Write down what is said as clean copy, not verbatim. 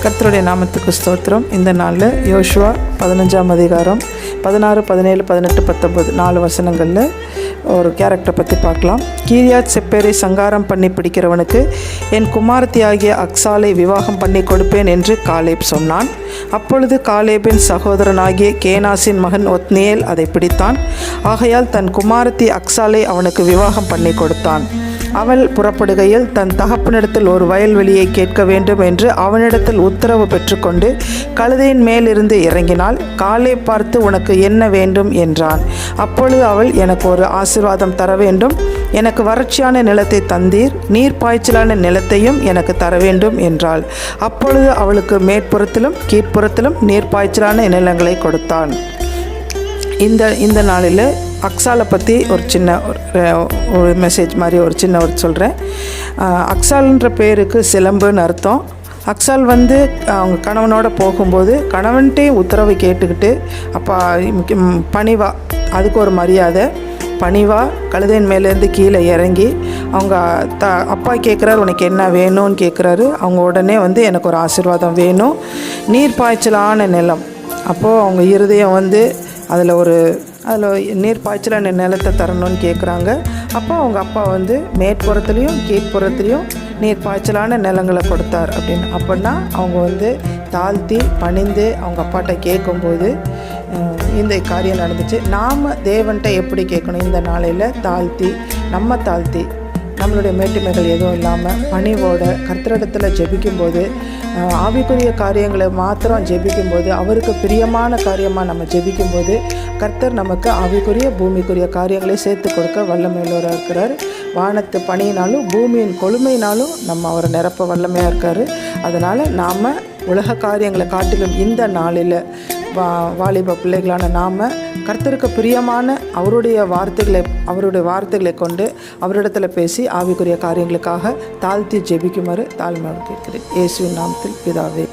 கர்த்தருடைய நாமத்துக்கு ஸ்தோத்திரம். இந்த நாளில் யோசுவா 15ஆம் அதிகாரம் 16, 17, 18, 19 4 வசனங்களில் ஒரு கேரக்டரை பற்றி பார்க்கலாம். கீரியாத் செப்பேரை சங்காரம் பண்ணி பிடிக்கிறவனுக்கு என் குமாரத்தியாகிய அக்சாலை விவாகம் பண்ணி கொடுப்பேன் என்று காலேப் சொன்னான். அப்பொழுது காலேபின் சகோதரனாகிய கேனாசின் மகன் ஒத்னியேல் அதை பிடித்தான். ஆகையால் தன் குமாரத்தி அக்சாலை அவனுக்கு விவாகம் பண்ணி கொடுத்தான். அவள் புறப்படுகையில் தன் தகப்பனிடத்தில் ஒரு வயல்வெளியை கேட்க வேண்டும் என்று அவனிடத்தில் உத்தரவு பெற்றுக்கொண்டு கழுதையின் மேலிருந்து இறங்கினாள். காலை பார்த்து, உனக்கு என்ன வேண்டும் என்றான். அப்பொழுது அவள், எனக்கு ஒரு ஆசீர்வாதம் தர வேண்டும், எனக்கு வறட்சியான நிலத்தை தந்தீர், நீர் பாய்ச்சலான நிலத்தையும் எனக்கு தர வேண்டும் என்றாள். அப்பொழுது அவளுக்கு மேற்புறத்திலும் கீழ்ப்புறத்திலும் நீர் பாய்ச்சலான நிலங்களை கொடுத்தான். இந்த நாளில் அக்சாலை பற்றி ஒரு மெசேஜ் மாதிரி ஒரு சொல்கிறேன். அக்சால்ன்ற பேருக்கு சிலம்புன்னு அர்த்தம். அக்சால் அவங்க கணவனோட போகும்போது கணவன்கிட்டே உத்தரவு கேட்டுக்கிட்டு, அப்பா பணிவா, அதுக்கு ஒரு மரியாதை, பணிவா கழுதையின் மேலேருந்து கீழே இறங்கி அவங்க அப்பா கேட்குறாரு, உனக்கு என்ன வேணும்னு கேட்குறாரு. அவங்க உடனே எனக்கு ஒரு ஆசீர்வாதம் வேணும், நீர் பாய்ச்சலான நிலம். அப்போது அவங்க இருதயம் அதில் நீர் பாய்ச்சலான நிலத்தை தரணும்னு கேட்குறாங்க. அப்போ அவங்க அப்பா மேற்புறத்துலேயும் கீழ்ப்புறத்துலேயும் நீர் பாய்ச்சலான நிலங்களை கொடுத்தார் அப்படின்னு. அப்படின்னா அவங்க தாழ்த்தி பணிந்து அவங்க அப்பாட்ட கேட்கும்போது இந்த காரியம் நடந்துச்சு. நாம் தேவன்கிட்ட எப்படி கேட்கணும்? இந்த நாளையில் தாழ்த்தி நம்மளுடைய மேட்டுமைகள் எதுவும் இல்லாமல் பணிவோட கர்த்தரிடத்தில் ஜெபிக்கும்போது, ஆவிக்குரிய காரியங்களை மாத்திரம் ஜெபிக்கும்போது, அவருக்கு பிரியமான காரியமாக நம்ம ஜெபிக்கும்போது கர்த்தர் நமக்கு ஆவிக்குரிய பூமிக்குரிய காரியங்களை சேர்த்து கொடுக்க வல்லமையுள்ளவராக இருக்கிறார். வானத்து பணியினாலும் பூமியின் கொழுமையினாலும் நம்ம அவரை நிரப்ப வல்லமையாக இருக்கார். அதனால் நாம் உலக காரியங்களை காட்டிலும் இந்த நாளில் வாலிப பிள்ளைகளான நாம் கர்த்தருக்கு பிரியமான அவருடைய வார்த்தைகளை கொண்டு அவரிடத்தில் பேசி ஆவிக்குரிய காரியங்களுக்காக தாழ்த்தி ஜெபிக்குமாறு தாழ்மையோடு கேட்கிறேன். இயேசுவின் நாமத்தில் பிதாவே.